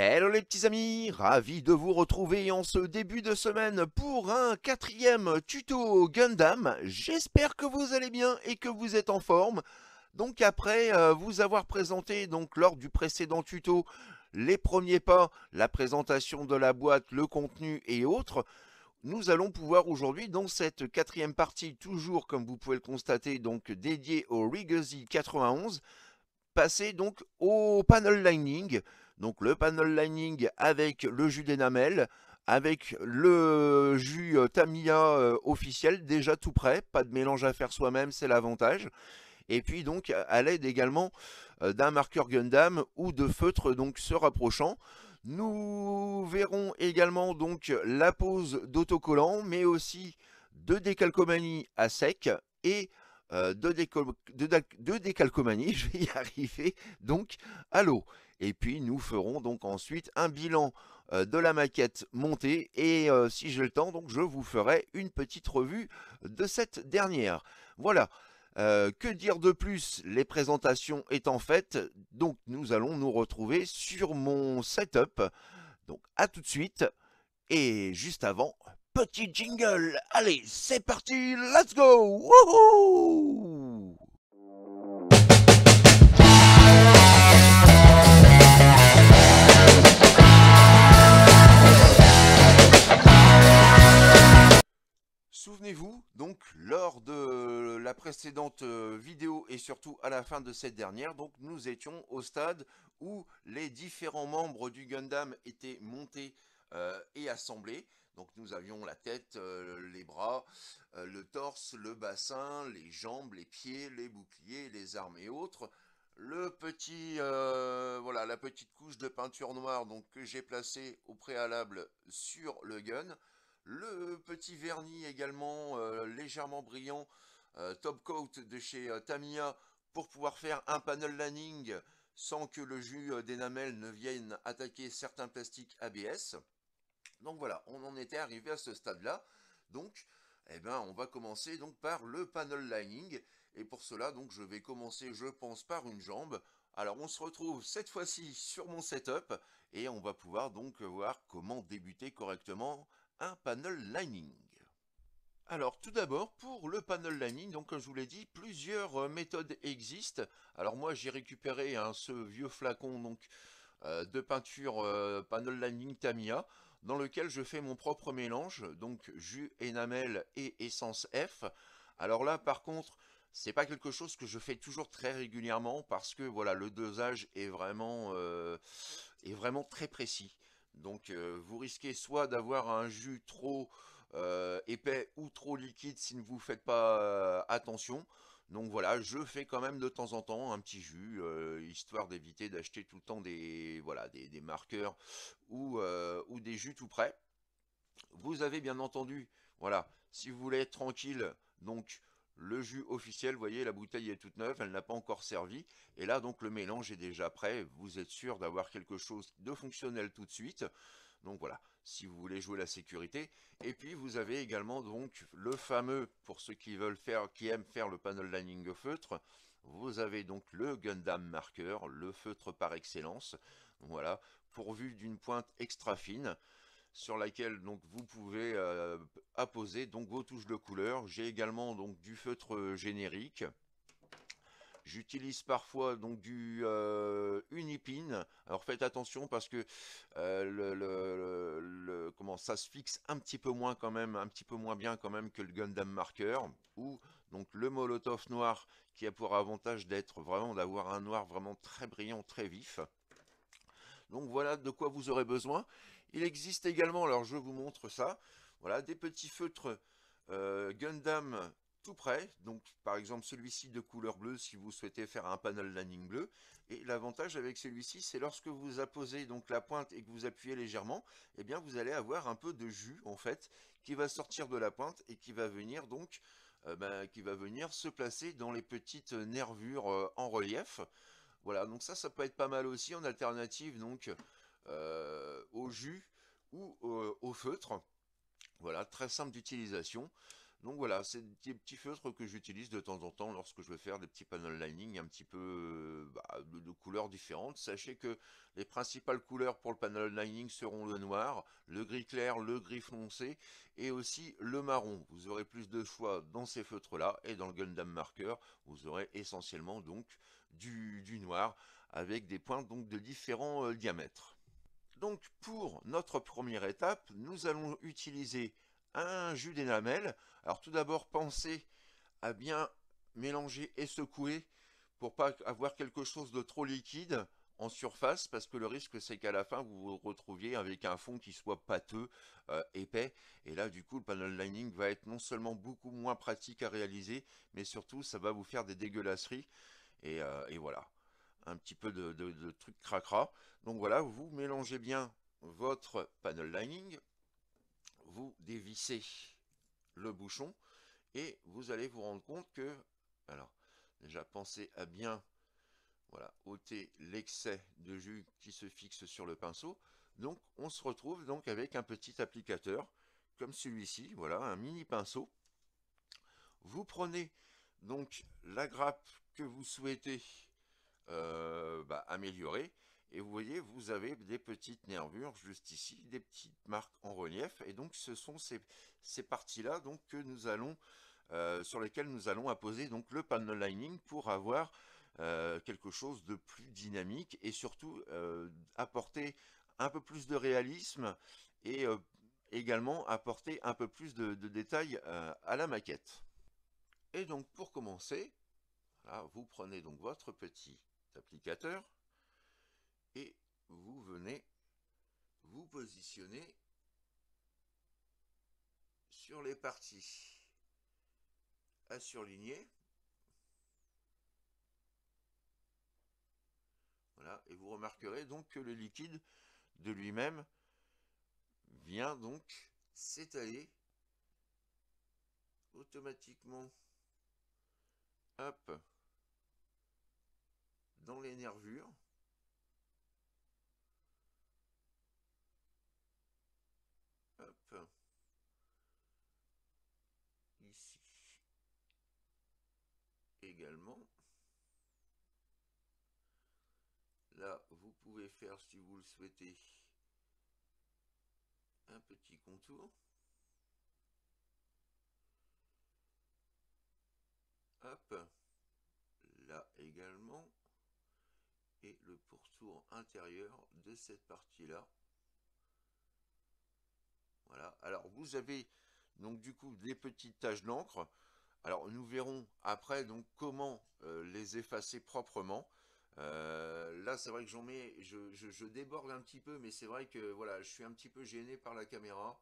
Hello les petits amis, ravi de vous retrouver en ce début de semaine pour un quatrième tuto Gundam. J'espère que vous allez bien et que vous êtes en forme. Donc après vous avoir présenté donc lors du précédent tuto les premiers pas, la présentation de la boîte, le contenu et autres, nous allons pouvoir aujourd'hui dans cette quatrième partie, toujours comme vous pouvez le constater, donc dédiée au Rigezy 91, passer donc au panel lining. Donc le panel lining avec le jus d'Enamel, avec le jus Tamiya officiel, déjà tout prêt, pas de mélange à faire soi-même, c'est l'avantage. Et puis donc à l'aide également d'un marqueur Gundam ou de feutre donc se rapprochant. Nous verrons également donc la pose d'autocollant, mais aussi de décalcomanie à sec et de décalcomanie, je vais y arriver, donc à l'eau. Et puis nous ferons donc ensuite un bilan de la maquette montée et si j'ai le temps, donc je vous ferai une petite revue de cette dernière. Voilà. Que dire de plus? Les présentations étant faites, donc nous allons nous retrouver sur mon setup. Donc à tout de suite. Et juste avant, petit jingle. Allez, c'est parti, let's go! Wouhou! Souvenez-vous, donc, lors de la précédente vidéo et surtout à la fin de cette dernière, donc nous étions au stade où les différents membres du Gundam étaient montés et assemblés. Donc nous avions la tête, les bras, le torse, le bassin, les jambes, les pieds, les boucliers, les armes et autres. Le petit, voilà, la petite couche de peinture noire donc, que j'ai placée au préalable sur le gun. Le petit vernis également légèrement brillant, top coat de chez Tamiya pour pouvoir faire un panel lining sans que le jus d'enamel ne vienne attaquer certains plastiques ABS. Donc voilà, on en était arrivé à ce stade-là. Donc, eh ben, on va commencer donc par le panel lining. Et pour cela, donc, je vais commencer, je pense, par une jambe. Alors, on se retrouve cette fois-ci sur mon setup et on va pouvoir donc voir comment débuter correctement un panel lining. Alors tout d'abord pour le panel lining, donc comme je vous l'ai dit, plusieurs méthodes existent. Alors moi j'ai récupéré ce vieux flacon donc de peinture panel lining Tamiya dans lequel je fais mon propre mélange, donc jus enamel et essence F. Alors là par contre c'est pas quelque chose que je fais toujours très régulièrement parce que voilà le dosage est vraiment très précis. Donc vous risquez soit d'avoir un jus trop épais ou trop liquide si vous ne faites pas attention. Donc voilà, je fais quand même de temps en temps un petit jus, histoire d'éviter d'acheter tout le temps voilà, des marqueurs ou des jus tout prêts. Vous avez bien entendu, voilà, si vous voulez être tranquille, donc le jus officiel, vous voyez, la bouteille est toute neuve, elle n'a pas encore servi. Et là, donc le mélange est déjà prêt. Vous êtes sûr d'avoir quelque chose de fonctionnel tout de suite. Donc voilà, si vous voulez jouer la sécurité. Et puis vous avez également donc le fameux, pour ceux qui veulent faire, qui aiment faire le panel lining au feutre, vous avez donc le Gundam marker, le feutre par excellence. Voilà, pourvu d'une pointe extra fine sur laquelle donc vous pouvez apposer donc vos touches de couleur. J'ai également donc du feutre générique. J'utilise parfois donc du Unipin. Alors faites attention parce que comment ça se fixe un petit peu moins quand même, un petit peu moins bien quand même que le Gundam Marker ou donc le Molotov noir qui a pour avantage d'être vraiment d'avoir un noir vraiment très brillant, très vif. Donc voilà de quoi vous aurez besoin. Il existe également, alors je vous montre ça, voilà des petits feutres Gundam tout prêt, donc par exemple celui-ci de couleur bleue si vous souhaitez faire un panel lining bleu. Et l'avantage avec celui-ci, c'est lorsque vous apposez donc la pointe et que vous appuyez légèrement, eh bien vous allez avoir un peu de jus en fait qui va sortir de la pointe et qui va venir donc qui va venir se placer dans les petites nervures en relief. Voilà, donc ça peut être pas mal aussi en alternative donc au jus ou au feutre. Voilà, très simple d'utilisation. Donc voilà, c'est des petits feutres que j'utilise de temps en temps lorsque je veux faire des petits panel lining un petit peu de couleurs différentes. Sachez que les principales couleurs pour le panel lining seront le noir, le gris clair, le gris foncé et aussi le marron. Vous aurez plus de choix dans ces feutres-là, et dans le Gundam Marker, vous aurez essentiellement donc du noir avec des points donc de différents diamètres. Donc pour notre première étape, nous allons utiliser un jus d'énamel. Alors tout d'abord, pensez à bien mélanger et secouer pour pas avoir quelque chose de trop liquide en surface, parce que le risque c'est qu'à la fin vous vous retrouviez avec un fond qui soit pâteux, épais, et là du coup le panel lining va être non seulement beaucoup moins pratique à réaliser, mais surtout ça va vous faire des dégueulasseries, et voilà, un petit peu de trucs cracra. Donc voilà, vous mélangez bien votre panel lining, vous dévissez le bouchon, et vous allez vous rendre compte que, alors déjà pensez à bien, voilà, ôter l'excès de jus qui se fixe sur le pinceau. Donc on se retrouve donc avec un petit applicateur comme celui-ci, voilà, un mini pinceau. Vous prenez donc la grappe que vous souhaitez améliorer, et vous voyez, vous avez des petites nervures juste ici, des petites marques en relief, et donc ce sont ces parties-là donc que nous allons sur lesquelles nous allons apposer donc le panel lining pour avoir quelque chose de plus dynamique, et surtout apporter un peu plus de réalisme, et également apporter un peu plus de détails à la maquette. Et donc pour commencer, là, vous prenez donc votre petit applicateur et vous venez vous positionner sur les parties à surligner. Voilà, et vous remarquerez donc que le liquide de lui-même vient donc s'étaler automatiquement, hop, dans les nervures. Hop, ici également. Là, vous pouvez faire, si vous le souhaitez, un petit contour. Hop, là également. Et le pourtour intérieur de cette partie-là. Voilà. Alors, vous avez donc du coup des petites taches d'encre. Alors, nous verrons après donc comment les effacer proprement. Là, c'est vrai que j'en mets, je déborde un petit peu, mais c'est vrai que voilà, je suis un petit peu gêné par la caméra.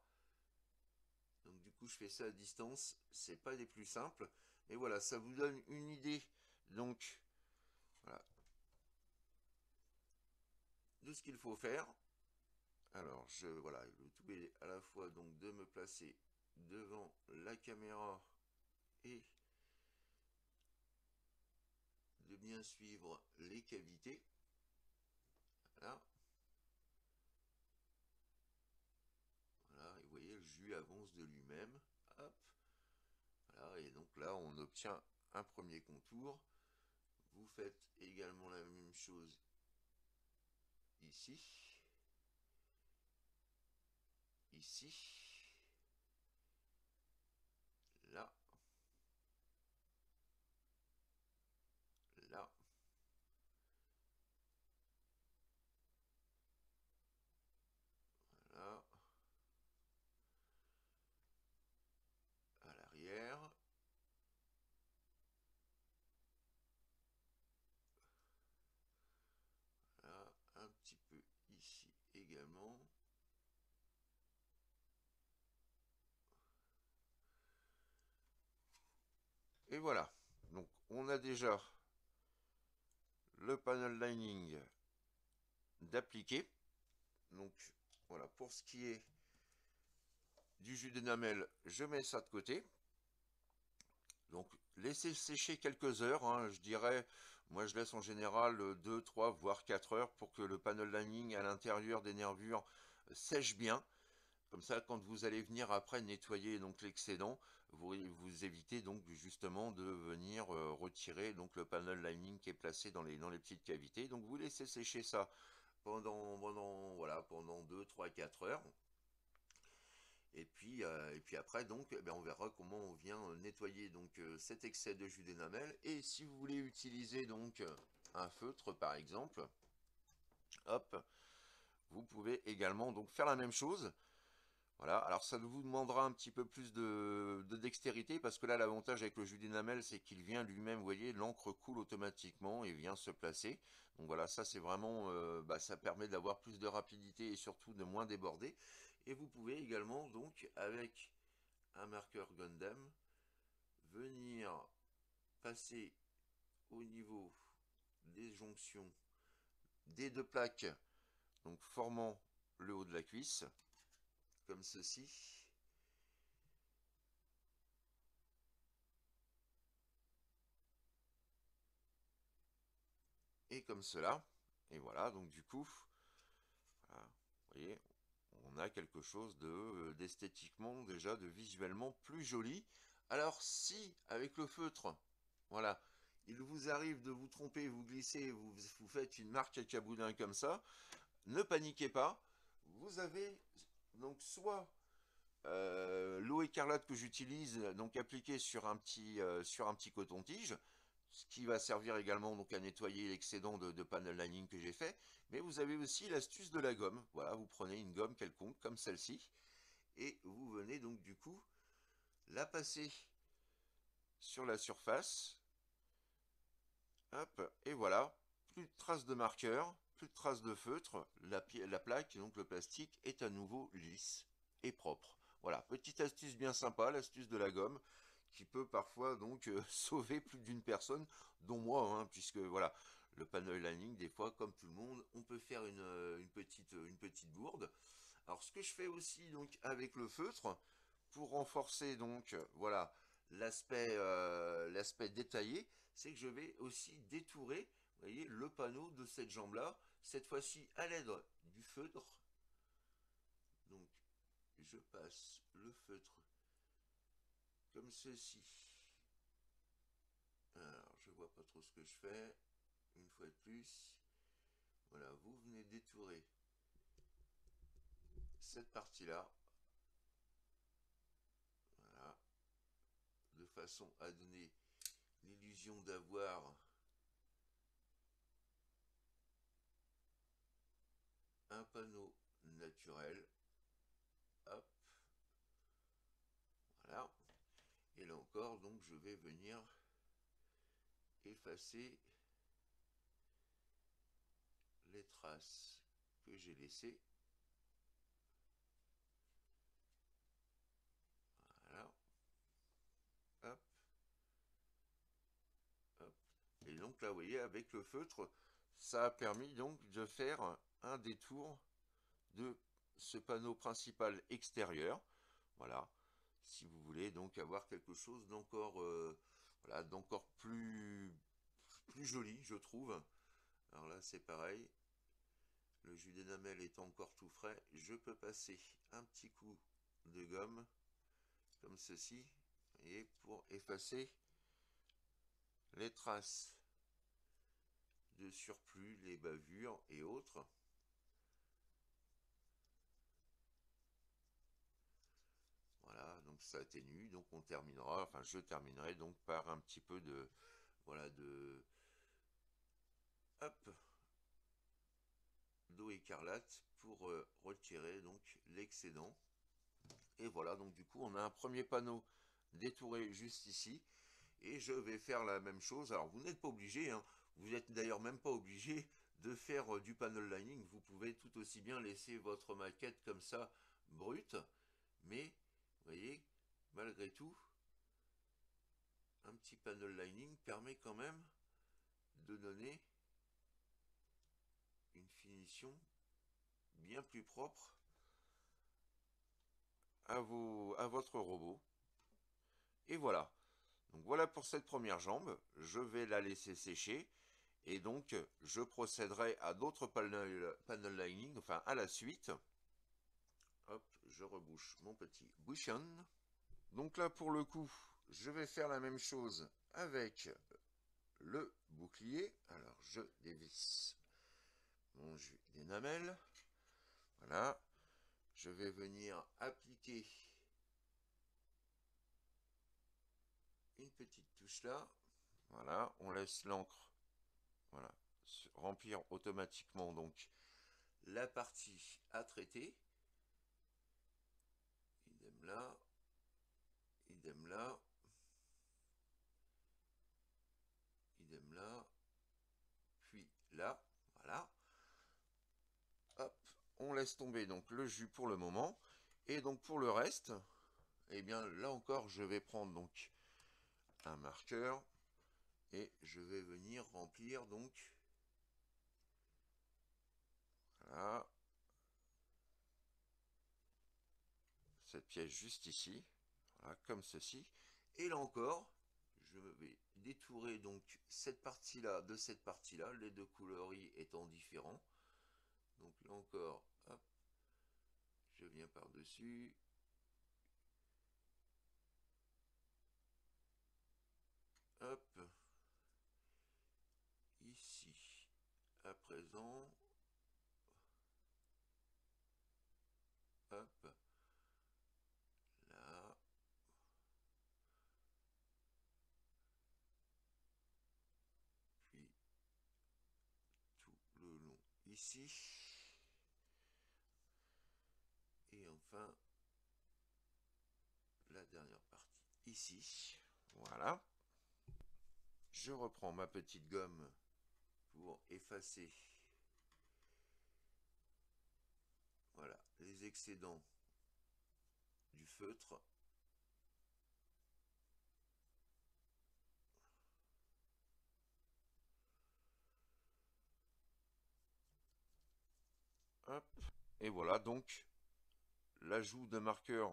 Donc du coup, je fais ça à distance. C'est pas des plus simples, mais voilà, ça vous donne une idée donc voilà, de ce qu'il faut faire. Alors, voilà, le tout est à la fois donc de me placer devant la caméra et de bien suivre les cavités. Voilà. Voilà, et vous voyez, le jus avance de lui-même. Hop. Voilà, et donc là, on obtient un premier contour. Vous faites également la même chose ici. Ici. Là. Là. Voilà. À l'arrière. Là. Un petit peu ici également. Et voilà. Donc, on a déjà le panel lining d'appliquer. Donc, voilà, pour ce qui est du jus d'énamel, je mets ça de côté. Donc, laissez sécher quelques heures, hein, je dirais, moi je laisse en général 2, 3, voire 4 heures pour que le panel lining à l'intérieur des nervures sèche bien. Comme ça, quand vous allez venir après nettoyer donc l'excédent, vous évitez donc justement de venir retirer donc le panel lining qui est placé dans les petites cavités. Donc vous laissez sécher ça voilà, pendant 2, 3, 4 heures. Et puis après, donc, eh ben, on verra comment on vient nettoyer donc cet excès de jus d'énamel. Et si vous voulez utiliser donc un feutre par exemple, hop, vous pouvez également donc faire la même chose. Voilà, alors ça vous demandera un petit peu plus de dextérité parce que là l'avantage avec le jus d'énamel c'est qu'il vient lui-même, vous voyez, l'encre coule automatiquement et vient se placer. Donc voilà, ça c'est vraiment, ça permet d'avoir plus de rapidité et surtout de moins déborder. Et vous pouvez également donc avec un marqueur Gundam venir passer au niveau des jonctions des deux plaques, donc formant le haut de la cuisse, comme ceci. Et comme cela. Et voilà, donc du coup, voilà, vous voyez, on a quelque chose d'esthétiquement déjà, de visuellement plus joli. Alors si, avec le feutre, voilà, il vous arrive de vous tromper, vous glissez, vous faites une marque à caboudin comme ça, ne paniquez pas. Vous avez donc soit l'eau écarlate que j'utilise, donc appliquée sur un petit coton-tige, ce qui va servir également donc à nettoyer l'excédent de panel lining que j'ai fait. Mais vous avez aussi l'astuce de la gomme. Voilà, vous prenez une gomme quelconque comme celle-ci et vous venez donc du coup la passer sur la surface. Hop, et voilà, plus de traces de marqueur, plus de traces de feutre. La plaque, donc le plastique, est à nouveau lisse et propre. Voilà, petite astuce bien sympa, l'astuce de la gomme, qui peut parfois donc sauver plus d'une personne, dont moi, hein, puisque voilà, le panel lining, des fois, comme tout le monde, on peut faire une petite bourde. Alors ce que je fais aussi donc avec le feutre, pour renforcer donc voilà l'aspect détaillé, c'est que je vais aussi détourer, vous voyez, le panneau de cette jambe-là, cette fois-ci à l'aide du feutre. Donc je passe le feutre comme ceci. Alors je vois pas trop ce que je fais. Une fois de plus, voilà, vous venez détourer cette partie-là, voilà, de façon à donner l'illusion d'avoir un panneau naturel. Hop, voilà. Et là encore, donc je vais venir effacer les traces que j'ai laissées. Voilà. Hop, hop. Et donc là, vous voyez, avec le feutre, ça a permis donc de faire un détour de ce panneau principal extérieur. Voilà. Si vous voulez donc avoir quelque chose d'encore voilà, d'encore plus joli, je trouve. Alors là, c'est pareil. Le jus d'énamel est encore tout frais. Je peux passer un petit coup de gomme, comme ceci, et pour effacer les traces de surplus, les bavures et autres. Voilà, donc ça atténue, donc on terminera, enfin je terminerai donc par un petit peu de, voilà, hop, d'eau écarlate pour retirer donc l'excédent. Et voilà, donc du coup on a un premier panneau détouré juste ici. Et je vais faire la même chose. Alors vous n'êtes pas obligé, hein, vous n'êtes d'ailleurs même pas obligé de faire du panel lining. Vous pouvez tout aussi bien laisser votre maquette comme ça, brute. Mais, vous voyez, malgré tout, un petit panel lining permet quand même de donner une finition bien plus propre à votre robot. Et voilà. Donc voilà pour cette première jambe. Je vais la laisser sécher. Et donc, je procéderai à d'autres panel lining, enfin à la suite. Hop, je rebouche mon petit bouchon. Donc là, pour le coup, je vais faire la même chose avec le bouclier. Alors, je dévisse mon jus d'énamel. Voilà. Je vais venir appliquer une petite touche là. Voilà, on laisse l'encre, voilà, remplir automatiquement donc la partie à traiter. Idem là, idem là, idem là, puis là, voilà. Hop, on laisse tomber donc le jus pour le moment. Et donc pour le reste, eh bien là encore, je vais prendre donc un marqueur et je vais venir remplir donc, voilà, cette pièce juste ici, voilà, comme ceci. Et là encore, je vais détourer donc cette partie-là de cette partie-là, les deux coloris étant différents. Donc là encore, hop, je viens par-dessus. Hop, ici, à présent, hop, là, puis tout le long ici, et enfin la dernière partie ici. Voilà. Je reprends ma petite gomme pour effacer, voilà, les excédents du feutre. Hop. Et voilà donc l'ajout de marqueurs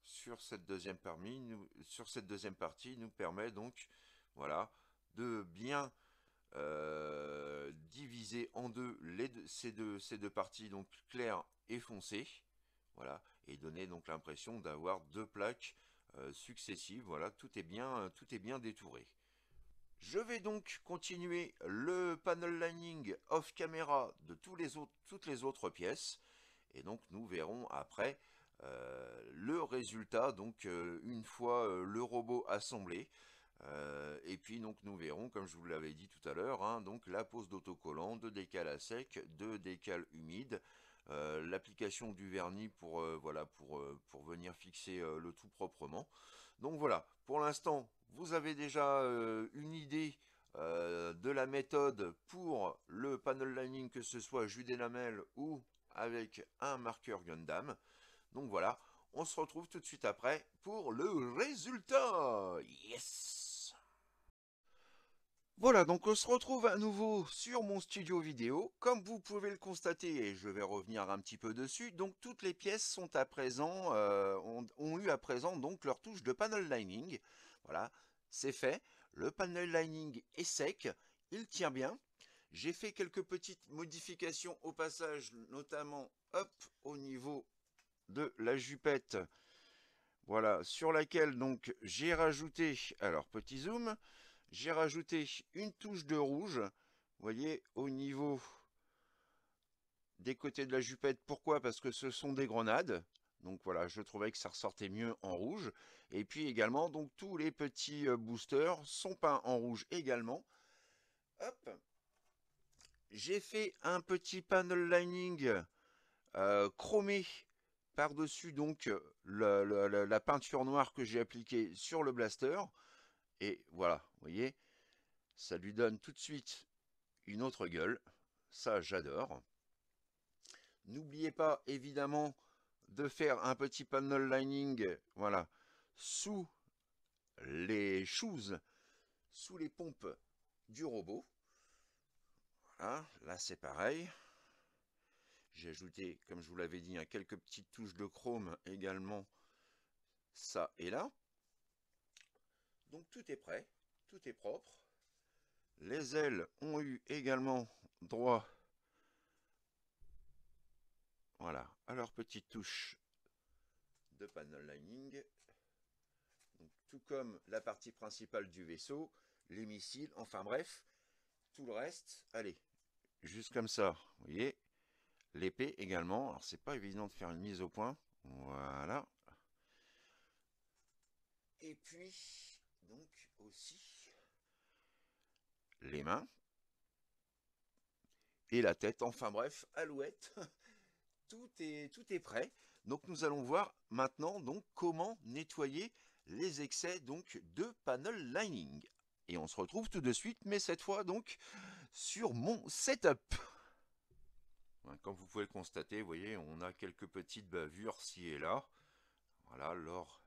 sur cette deuxième partie nous permet donc, voilà, de bien diviser en deux, ces deux parties, donc claires et foncées, voilà, et donner donc l'impression d'avoir deux plaques successives. Voilà, tout est bien détouré. Je vais donc continuer le panel lining off camera de toutes les autres pièces. Et donc nous verrons après le résultat, donc une fois le robot assemblé. Et puis donc nous verrons, comme je vous l'avais dit tout à l'heure, hein, donc la pose d'autocollant, de décal à sec, de décal humide, l'application du vernis pour, voilà, pour venir fixer le tout proprement. Donc voilà, pour l'instant, vous avez déjà une idée de la méthode pour le panel lining, que ce soit jus d'énamel ou avec un marqueur Gundam. Donc voilà, on se retrouve tout de suite après pour le résultat. Yes! Voilà, donc on se retrouve à nouveau sur mon studio vidéo. Comme vous pouvez le constater, et je vais revenir un petit peu dessus, donc toutes les pièces sont à présent, ont eu à présent donc leur touche de panel lining. Voilà, c'est fait. Le panel lining est sec, il tient bien. J'ai fait quelques petites modifications au passage, notamment hop, au niveau de la jupette, voilà, sur laquelle donc j'ai rajouté, alors petit zoom, j'ai rajouté une touche de rouge, vous voyez, au niveau des côtés de la jupette. Pourquoi? Parce que ce sont des grenades. Donc voilà, je trouvais que ça ressortait mieux en rouge. Et puis également, donc tous les petits boosters sont peints en rouge également. Hop, j'ai fait un petit panel lining chromé par-dessus donc la peinture noire que j'ai appliquée sur le blaster. Et voilà, vous voyez, ça lui donne tout de suite une autre gueule. Ça, j'adore. N'oubliez pas, évidemment, de faire un petit panel lining, voilà, sous les shoes, sous les pompes du robot. Voilà, là c'est pareil. J'ai ajouté, comme je vous l'avais dit, quelques petites touches de chrome également, ça et là. Donc tout est prêt, tout est propre. Les ailes ont eu également droit, voilà, à leur petite touche de panel lining. Donc, tout comme la partie principale du vaisseau, les missiles, enfin bref, tout le reste. Allez, juste comme ça, vous voyez. L'épée également. Alors, c'est pas évident de faire une mise au point. Voilà. Et puis, donc aussi, les mains. Et la tête. Enfin bref, alouette. Tout est prêt. Donc, nous allons voir maintenant donc comment nettoyer les excès donc de panel lining. Et on se retrouve tout de suite, mais cette fois donc sur mon setup. Comme vous pouvez le constater, vous voyez, on a quelques petites bavures ci et là. Voilà, lors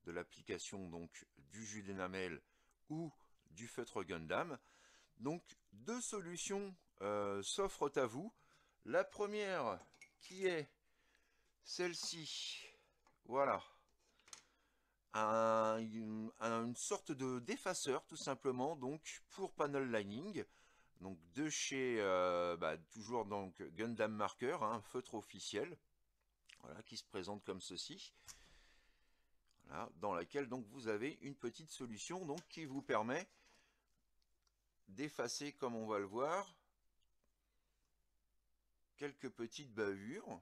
de l'application donc du jus d'énamel ou du feutre Gundam. Donc, deux solutions s'offrent à vous. La première qui est celle-ci. Voilà. Une sorte d'effaceur tout simplement donc pour panel lining, donc de chez toujours donc Gundam Marker, un feutre officiel, voilà, qui se présente comme ceci, voilà, dans laquelle donc vous avez une petite solution donc qui vous permet d'effacer, comme on va le voir, quelques petites bavures.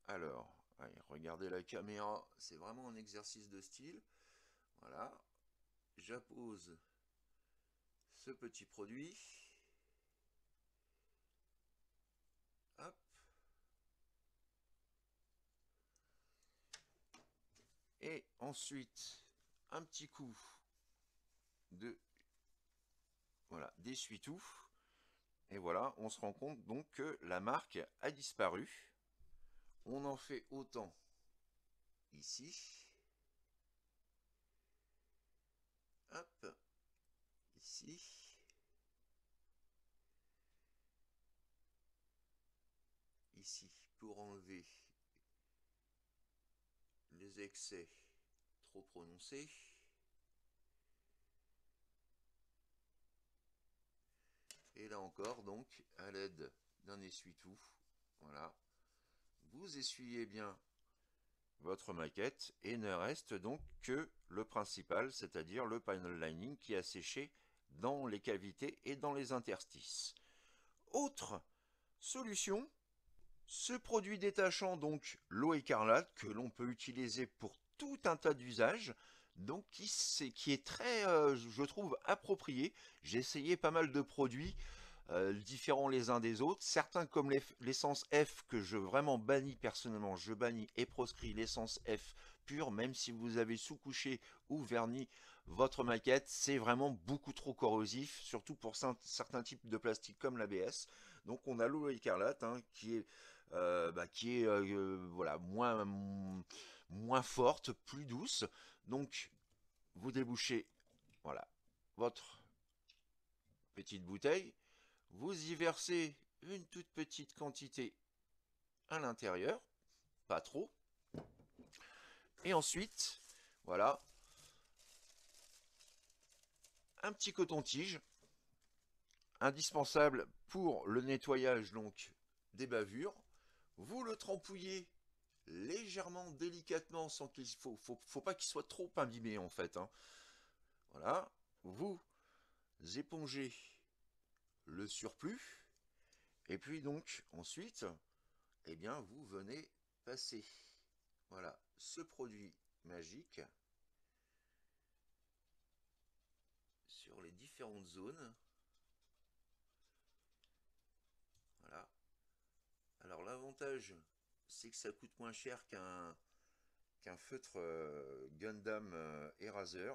Alors allez, regardez la caméra, c'est vraiment un exercice de style. Voilà, j'appose ce petit produit. Hop. Et ensuite, un petit coup de voilà, d'essuie-tout. Et voilà, on se rend compte donc que la marque a disparu. On en fait autant ici. Hop. Ici. Ici, pour enlever les excès trop prononcés. Et là encore, donc, à l'aide d'un essuie-tout, voilà, vous essuyez bien votre maquette et ne reste donc que le principal, c'est-à-dire le panel lining qui a séché dans les cavités et dans les interstices. Autre solution, ce produit détachant, donc l'eau écarlate, que l'on peut utiliser pour tout un tas d'usages, donc qui est très, je trouve, approprié. J'ai essayé pas mal de produits différents les uns des autres. Certains comme l'essence F que je vraiment bannis personnellement, je bannis et proscris l'essence F pure, même si vous avez sous-couché ou verni votre maquette, c'est vraiment beaucoup trop corrosif, surtout pour certains types de plastique comme l'ABS. Donc on a l'eau écarlate hein, qui est voilà, moins forte, plus douce. Donc vous débouchez voilà, votre petite bouteille. Vous y versez une toute petite quantité à l'intérieur, pas trop. Et ensuite, voilà, un petit coton-tige, indispensable pour le nettoyage donc des bavures. Vous le trempouillez légèrement, délicatement, sans qu'il faut pas qu'il soit trop imbibé en fait. Hein. Voilà, vous épongez le surplus. Et puis donc ensuite, eh bien vous venez passer voilà ce produit magique sur les différentes zones. Voilà. Alors l'avantage c'est que ça coûte moins cher qu'un feutre Gundam Eraser.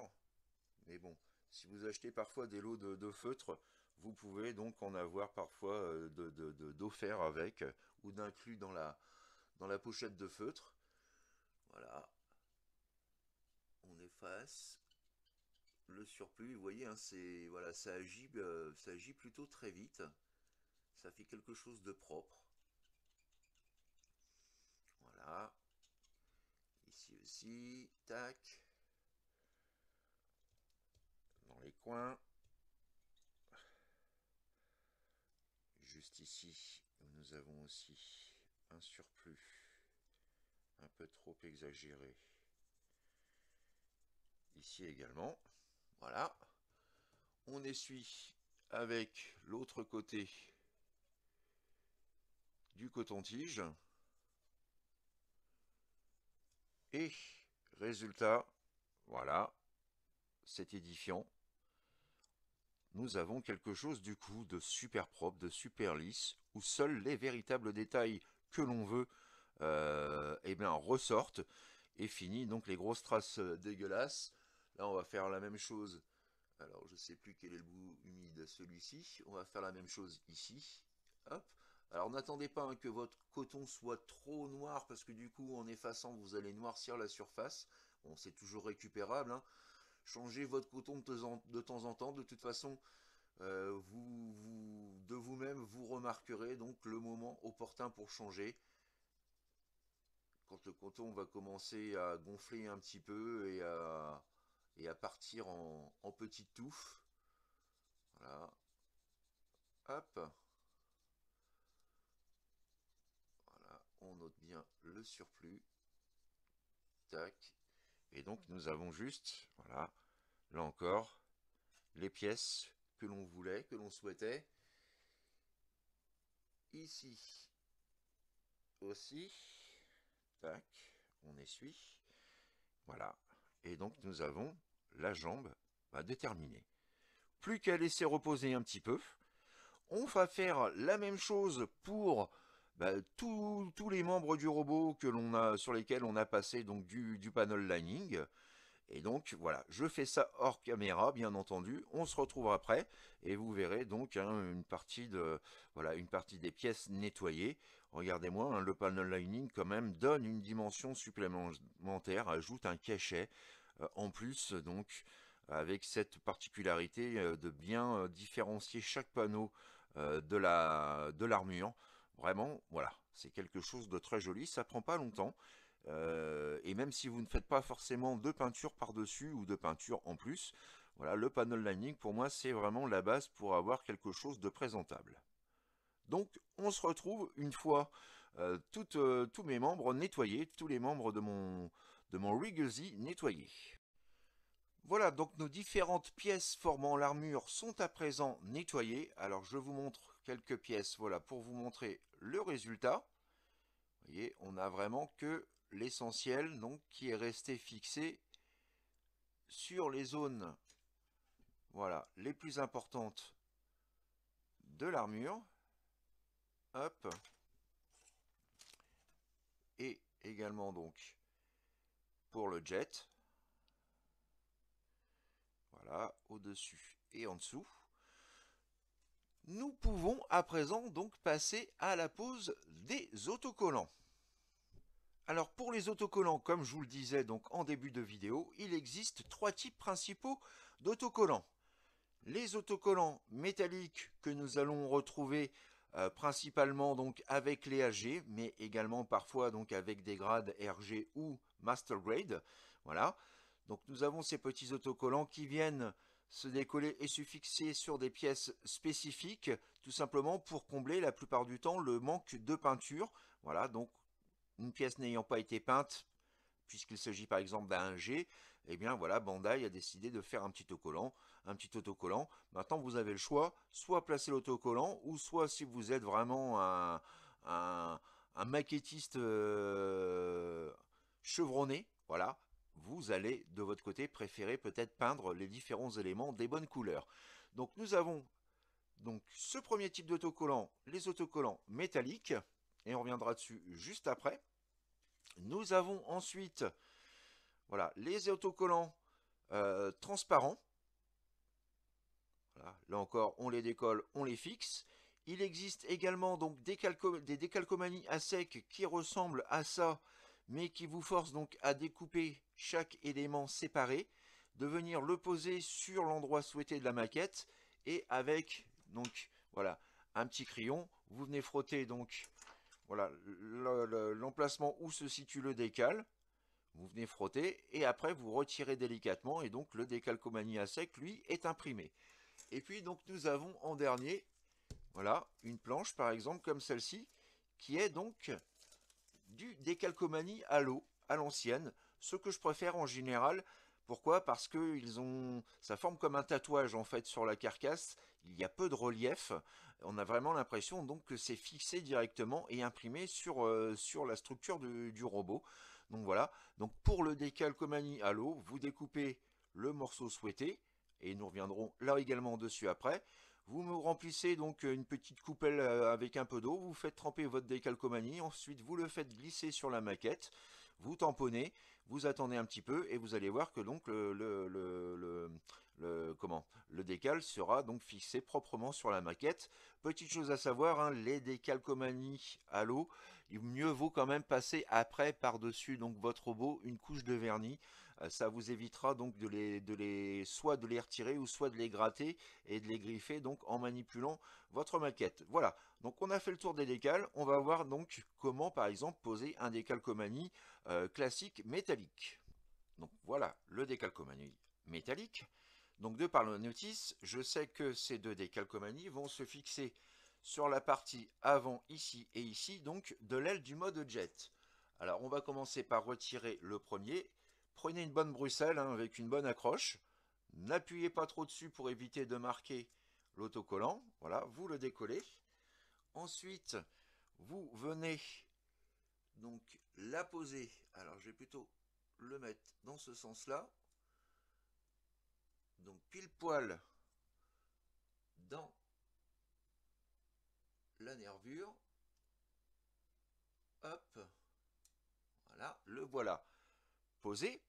Mais bon, si vous achetez parfois des lots de feutres, vous pouvez donc en avoir parfois d'offert avec ou d'inclus dans la pochette de feutre. Voilà, on efface le surplus. Vous voyez, hein, voilà, ça agit plutôt très vite. Ça fait quelque chose de propre. Voilà. Ici aussi, tac. Dans les coins. Juste ici, nous avons aussi un surplus un peu trop exagéré. Ici également. Voilà. On essuie avec l'autre côté du coton-tige. Et résultat, voilà, c'est édifiant. Nous avons quelque chose du coup de super propre, de super lisse, où seuls les véritables détails que l'on veut eh bien, ressortent et fini. Donc les grosses traces dégueulasses. Là on va faire la même chose. Alors je sais plus quel est le bout humide, celui-ci. On va faire la même chose ici. Hop. Alors n'attendez pas hein, que votre coton soit trop noir parce que du coup en effaçant vous allez noircir la surface. Bon c'est toujours récupérable. Hein. Changez votre coton de temps en temps. De toute façon de vous-même vous remarquerez donc le moment opportun pour changer. Quand le coton va commencer à gonfler un petit peu et à partir en petites touffes. Voilà. Hop. Voilà. On note bien le surplus. Tac. Et donc nous avons juste, voilà, là encore, les pièces que l'on voulait, que l'on souhaitait. Ici aussi. Tac. On essuie. Voilà. Et donc nous avons la jambe déterminée. Plus qu'à laisser reposer un petit peu. On va faire la même chose pour tous les membres du robot que l'on a, sur lesquels on a passé donc du panel lining. Et donc voilà, je fais ça hors caméra, bien entendu. On se retrouve après et vous verrez donc hein, une partie des pièces nettoyées. Regardez-moi, hein, le panel lining quand même donne une dimension supplémentaire, ajoute un cachet en plus donc avec cette particularité de bien différencier chaque panneau de l'armure. Vraiment, voilà, c'est quelque chose de très joli. Ça prend pas longtemps. Et même si vous ne faites pas forcément de peinture par-dessus ou de peinture en plus, voilà, le panel lining pour moi c'est vraiment la base pour avoir quelque chose de présentable. Donc on se retrouve une fois tous mes membres nettoyés, tous les membres de mon Wrigley nettoyés. Voilà, donc nos différentes pièces formant l'armure sont à présent nettoyées. Alors je vous montre quelques pièces, voilà, pour vous montrer le résultat. Vous voyez, on n'a vraiment que l'essentiel, donc, qui est resté fixé sur les zones, voilà, les plus importantes de l'armure. Hop. Et également donc pour le jet. Voilà, au-dessus et en dessous. Nous pouvons à présent donc passer à la pose des autocollants. Alors pour les autocollants, comme je vous le disais donc en début de vidéo, il existe trois types principaux d'autocollants. Les autocollants métalliques que nous allons retrouver principalement donc avec les AG, mais également parfois donc avec des grades RG ou Master Grade. Voilà. Donc nous avons ces petits autocollants qui viennent se décoller et se fixer sur des pièces spécifiques, tout simplement pour combler la plupart du temps le manque de peinture. Voilà, donc une pièce n'ayant pas été peinte, puisqu'il s'agit par exemple d'un G, eh bien voilà, Bandai a décidé de faire un petit autocollant. Maintenant, vous avez le choix, soit placer l'autocollant, ou soit si vous êtes vraiment un maquettiste chevronné, voilà, vous allez de votre côté préférer peut-être peindre les différents éléments des bonnes couleurs. Donc nous avons donc ce premier type d'autocollant, les autocollants métalliques, et on reviendra dessus juste après. Nous avons ensuite voilà, les autocollants transparents. Voilà, là encore, on les décolle, on les fixe. Il existe également donc des décalcomanies à sec qui ressemblent à ça, mais qui vous forcent donc à découper chaque élément séparé, de venir le poser sur l'endroit souhaité de la maquette, et avec donc voilà un petit crayon, vous venez frotter donc voilà l'emplacement où se situe le décal. Vous venez frotter et après vous retirez délicatement et donc le décalcomanie à sec lui est imprimé. Et puis donc nous avons en dernier, voilà, une planche par exemple comme celle-ci qui est donc du décalcomanie à l'eau, à l'ancienne, ce que je préfère en général. Pourquoi? Parce que ça forme comme un tatouage en fait sur la carcasse. Il y a peu de relief. On a vraiment l'impression donc que c'est fixé directement et imprimé sur la structure du robot. Donc voilà. Donc pour le décalcomanie à l'eau, vous découpez le morceau souhaité et nous reviendrons là également dessus après. Vous me remplissez donc une petite coupelle avec un peu d'eau, vous faites tremper votre décalcomanie, ensuite vous le faites glisser sur la maquette, vous tamponnez, vous attendez un petit peu et vous allez voir que donc le décal sera donc fixé proprement sur la maquette. Petite chose à savoir, hein, les décalcomanies à l'eau, il mieux vaut quand même passer après par-dessus donc votre robot une couche de vernis. Ça vous évitera donc soit de les retirer ou soit de les gratter et de les griffer donc en manipulant votre maquette. Voilà, donc on a fait le tour des décals. On va voir donc comment par exemple poser un décalcomanie classique métallique. Donc voilà le décalcomanie métallique. Donc de par le notice, je sais que ces deux décalcomanies vont se fixer sur la partie avant ici et ici, donc de l'aile du mode jet. Alors on va commencer par retirer le premier. Prenez une bonne bruxelle hein, avec une bonne accroche. N'appuyez pas trop dessus pour éviter de marquer l'autocollant. Voilà, vous le décollez. Ensuite, vous venez donc la poser. Alors je vais plutôt le mettre dans ce sens-là. Donc pile poil dans la nervure. Hop, voilà, le voilà. Posé.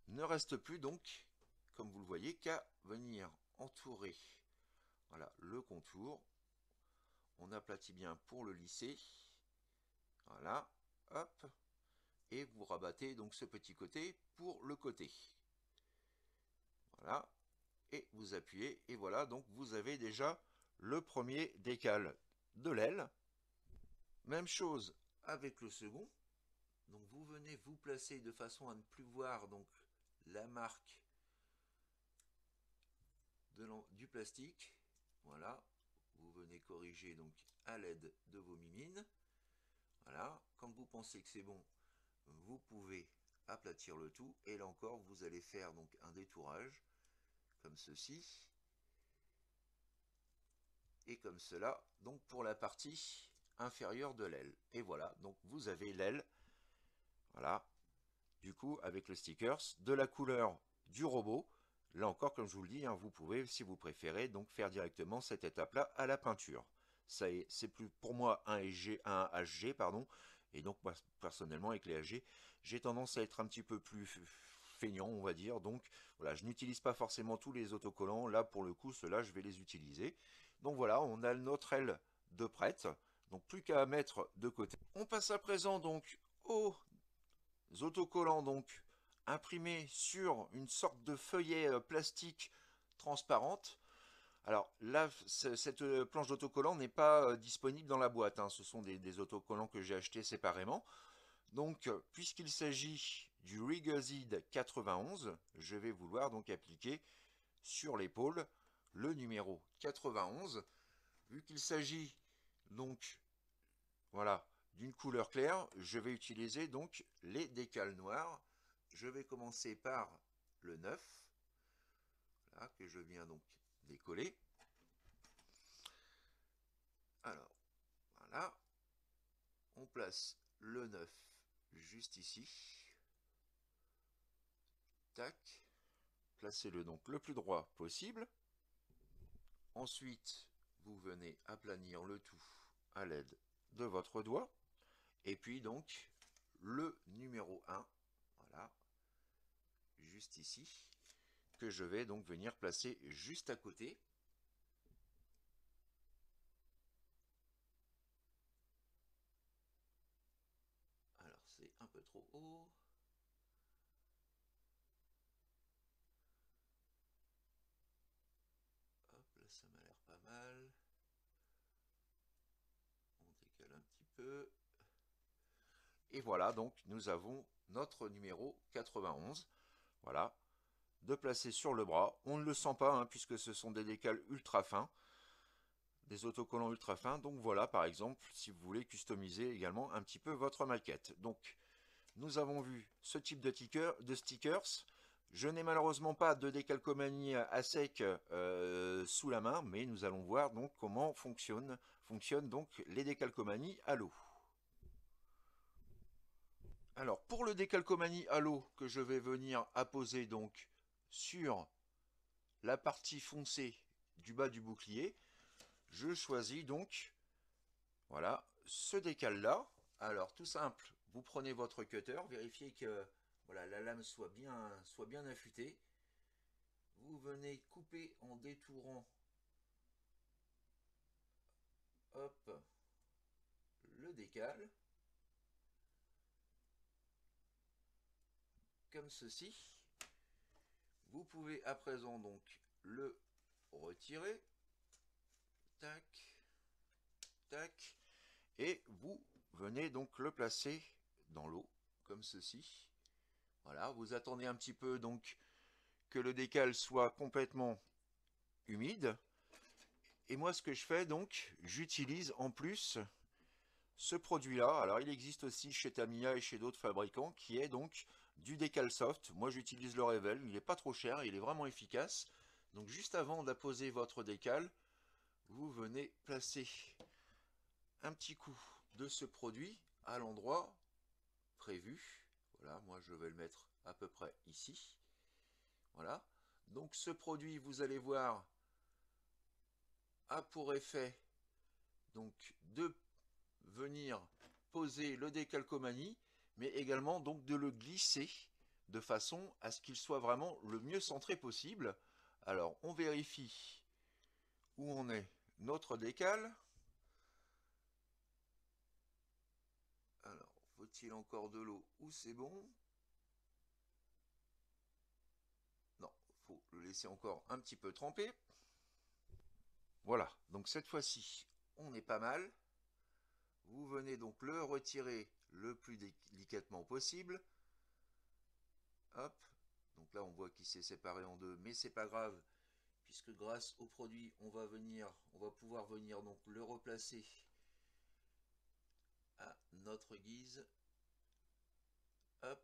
Ne reste plus donc, comme vous le voyez, qu'à venir entourer voilà, le contour. On aplatit bien pour le lisser. Voilà, hop. Et vous rabattez donc ce petit côté pour le côté. Voilà. Et vous appuyez. Et voilà, donc vous avez déjà le premier décal de l'aile. Même chose avec le second. Donc vous venez vous placer de façon à ne plus voir donc la marque du plastique. Voilà. Vous venez corriger donc à l'aide de vos mimines. Voilà. Quand vous pensez que c'est bon, vous pouvez aplatir le tout. Et là encore, vous allez faire donc un détourage comme ceci. Et comme cela, donc pour la partie inférieure de l'aile. Et voilà, donc vous avez l'aile. Voilà. Du coup, avec le stickers, de la couleur du robot. Là encore, comme je vous le dis, hein, vous pouvez, si vous préférez, donc faire directement cette étape-là à la peinture. Ça c'est plus pour moi un HG, pardon. Et donc, moi, personnellement, avec les HG, j'ai tendance à être un petit peu plus feignant, on va dire. Donc, voilà, je n'utilise pas forcément tous les autocollants. Là, pour le coup, ceux-là, je vais les utiliser. Donc voilà, on a notre aile de prête. Donc, plus qu'à mettre de côté. On passe à présent donc aux autocollants donc imprimés sur une sorte de feuillet plastique transparente. Alors là, cette planche d'autocollant n'est pas disponible dans la boîte, hein. Ce sont des autocollants que j'ai achetés séparément. Donc, puisqu'il s'agit du Rigazid 91, je vais vouloir donc appliquer sur l'épaule le numéro 91. Vu qu'il s'agit donc, voilà, d'une couleur claire, je vais utiliser donc les décals noirs. Je vais commencer par le 9, là, que je viens donc décoller. Alors, voilà, on place le 9 juste ici. Tac, placez-le donc le plus droit possible. Ensuite, vous venez aplanir le tout à l'aide de votre doigt. Et puis donc, le numéro 1, voilà, juste ici, que je vais donc venir placer juste à côté. Alors c'est un peu trop haut. Hop, là ça m'a l'air pas mal. On décale un petit peu. Et voilà, donc nous avons notre numéro 91. Voilà, de placer sur le bras. On ne le sent pas, hein, puisque ce sont des décals ultra fins. des autocollants ultra fins. Donc voilà, par exemple, si vous voulez customiser également un petit peu votre maquette. Donc, nous avons vu ce type de stickers. Je n'ai malheureusement pas de décalcomanie à sec sous la main, mais nous allons voir donc comment fonctionnent donc les décalcomanies à l'eau. Alors pour le décalcomanie à l'eau que je vais venir apposer donc sur la partie foncée du bas du bouclier, je choisis donc voilà ce décal là. Alors tout simple, vous prenez votre cutter, vérifiez que voilà, la lame soit bien affûtée. Vous venez couper en détourant hop, le décal, comme ceci. Vous pouvez à présent donc le retirer, tac, tac, et vous venez donc le placer dans l'eau, comme ceci. Voilà, vous attendez un petit peu donc que le décal soit complètement humide. Et moi, ce que je fais donc, j'utilise en plus ce produit-là. Alors, il existe aussi chez Tamiya et chez d'autres fabricants, qui est donc du décal soft. Moi, j'utilise le Revel. Il n'est pas trop cher, il est vraiment efficace. Donc, juste avant d'apposer votre décal, vous venez placer un petit coup de ce produit à l'endroit prévu. Voilà, moi, je vais le mettre à peu près ici. Voilà. Donc, ce produit, vous allez voir, a pour effet donc de venir poser le décalcomanie, mais également donc de le glisser de façon à ce qu'il soit vraiment le mieux centré possible. Alors on vérifie où on est notre décal. Alors faut-il encore de l'eau ou c'est bon? Non, faut le laisser encore un petit peu tremper. Voilà, donc cette fois-ci on est pas mal. Vous venez donc le retirer le plus délicatement possible. Hop, donc là on voit qu'il s'est séparé en deux, mais c'est pas grave, puisque grâce au produit on va pouvoir venir donc le replacer à notre guise. Hop,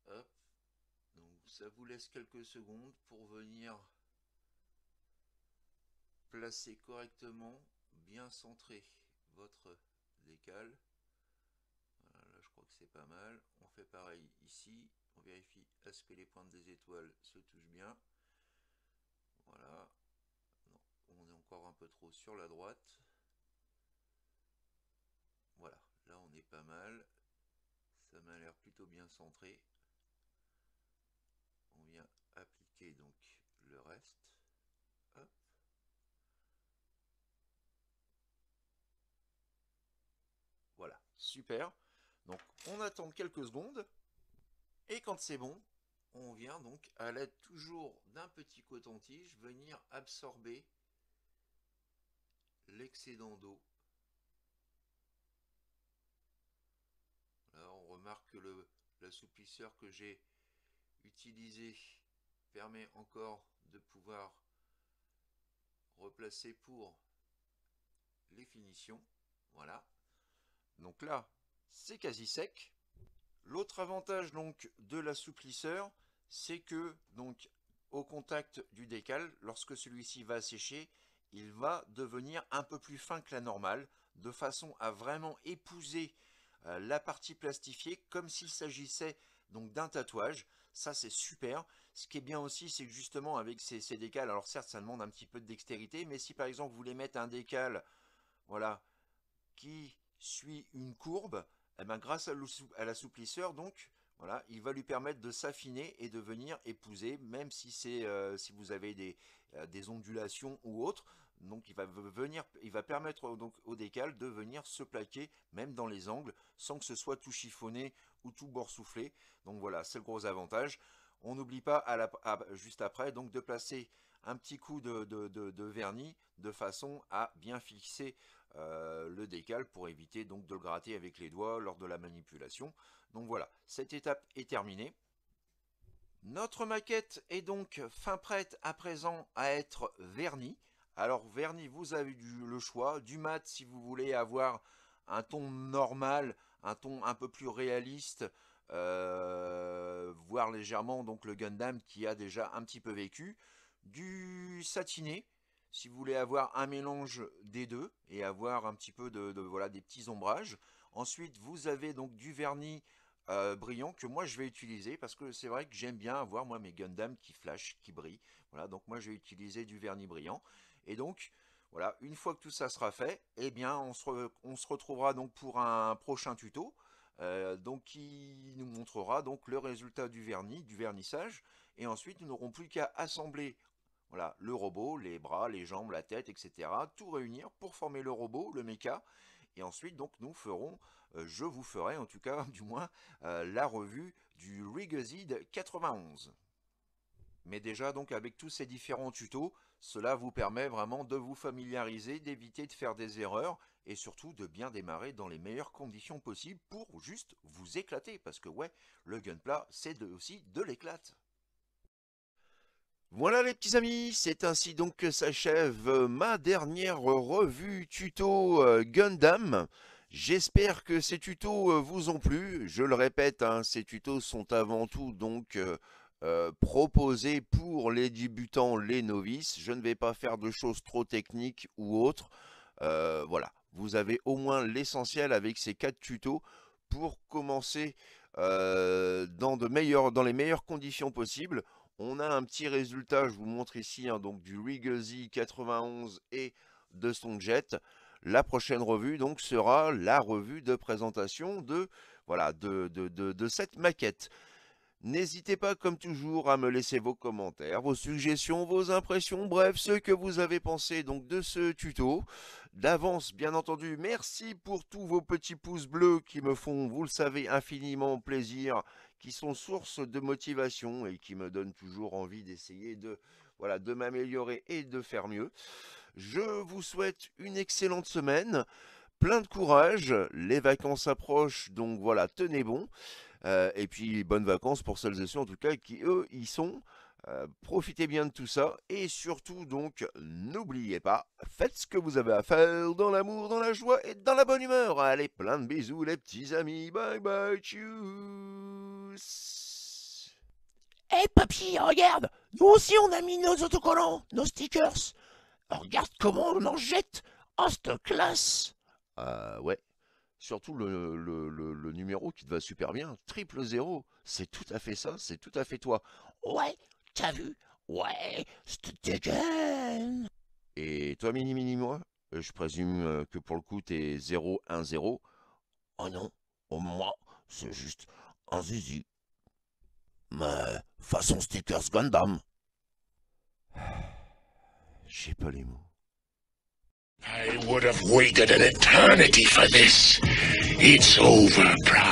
hop, donc ça vous laisse quelques secondes pour venir placer correctement, bien centrer votre décal. Voilà, là je crois que c'est pas mal. On fait pareil ici, on vérifie à ce que les pointes des étoiles se touchent bien. Voilà, non, on est encore un peu trop sur la droite. Voilà, là on est pas mal. Ça m'a l'air plutôt bien centré. On vient appliquer donc le reste. Hop. Voilà, super. Donc on attend quelques secondes. Et quand c'est bon, on vient donc à l'aide toujours d'un petit coton-tige venir absorber l'excédent d'eau. Là on remarque que l'assouplisseur que j'ai utilisé permet encore de pouvoir replacer pour les finitions. Voilà. Donc là, c'est quasi sec. L'autre avantage donc de l'assouplisseur, c'est que donc au contact du décal, lorsque celui-ci va sécher, il va devenir un peu plus fin que la normale, de façon à vraiment épouser la partie plastifiée, comme s'il s'agissait donc d'un tatouage. Ça c'est super. Ce qui est bien aussi, c'est que justement avec ces décals, alors certes ça demande un petit peu de dextérité, mais si par exemple vous voulez mettre un décal, voilà, qui suit une courbe, eh ben, grâce à l'assouplisseur, donc, voilà, il va lui permettre de s'affiner et de venir épouser, même si si vous avez des ondulations ou autres. Donc il va permettre donc au décal de venir se plaquer même dans les angles sans que ce soit tout chiffonné ou tout boursouflé. Donc voilà, c'est le gros avantage. On n'oublie pas juste après donc de placer un petit coup de vernis de façon à bien fixer le décal pour éviter donc de le gratter avec les doigts lors de la manipulation. Donc voilà, cette étape est terminée. Notre maquette est donc fin prête à présent à être vernie. Alors vernis, vous avez le choix, du mat si vous voulez avoir un ton normal, un ton un peu plus réaliste, voire légèrement donc le Gundam qui a déjà un petit peu vécu, du satiné si vous voulez avoir un mélange des deux et avoir un petit peu voilà, des petits ombrages. Ensuite vous avez donc du vernis brillant que moi je vais utiliser parce que c'est vrai que j'aime bien avoir moi mes Gundam qui flashent, qui brillent. Voilà, donc moi je vais utiliser du vernis brillant. Et donc voilà, une fois que tout ça sera fait, eh bien on se retrouvera donc pour un prochain tuto. Donc qui nous montrera donc le résultat du vernis, du vernissage. Et ensuite nous n'aurons plus qu'à assembler voilà, le robot, les bras, les jambes, la tête, etc. Tout réunir pour former le robot, le mecha. Et ensuite, donc, nous ferons, je vous ferai en tout cas, du moins, la revue du Rigazid 91. Mais déjà, donc, avec tous ces différents tutos, cela vous permet vraiment de vous familiariser, d'éviter de faire des erreurs et surtout de bien démarrer dans les meilleures conditions possibles pour juste vous éclater. Parce que, ouais, le Gunpla, c'est aussi de l'éclate. Voilà les petits amis, c'est ainsi donc que s'achève ma dernière revue tuto Gundam. J'espère que ces tutos vous ont plu. Je le répète, hein, ces tutos sont avant tout donc proposés pour les débutants, les novices. Je ne vais pas faire de choses trop techniques ou autres. Voilà, vous avez au moins l'essentiel avec ces 4 tutos pour commencer dans les meilleures conditions possibles. On a un petit résultat, je vous montre ici, hein, donc du Rigazid 91 et de son jet. La prochaine revue donc sera la revue de présentation de, voilà, de cette maquette. N'hésitez pas comme toujours à me laisser vos commentaires, vos suggestions, vos impressions, bref, ce que vous avez pensé donc de ce tuto. D'avance, bien entendu, merci pour tous vos petits pouces bleus qui me font, vous le savez, infiniment plaisir, qui sont source de motivation et qui me donnent toujours envie d'essayer de, voilà, de m'améliorer et de faire mieux. Je vous souhaite une excellente semaine, plein de courage, les vacances approchent, donc voilà, tenez bon. Et puis bonnes vacances pour celles et ceux en tout cas qui eux y sont. Profitez bien de tout ça et surtout donc n'oubliez pas, faites ce que vous avez à faire dans l'amour, dans la joie et dans la bonne humeur. Allez, plein de bisous les petits amis, bye bye, tchuss. Hé papy, regarde, nous aussi on a mis nos autocollants, nos stickers. Regarde comment on en jette. Oh, cette classe. Ouais. Surtout le numéro qui te va super bien, 000, c'est tout à fait ça, c'est tout à fait toi. Ouais, t'as vu? Ouais, c'était dégaine. Et toi, Mini Mini, moi, je présume que pour le coup, t'es 010. Oh non, oh moi, c'est juste un zizi. Mais façon stickers Gundam. J'ai pas les mots. I would have waited an eternity for this. It's over, Prime.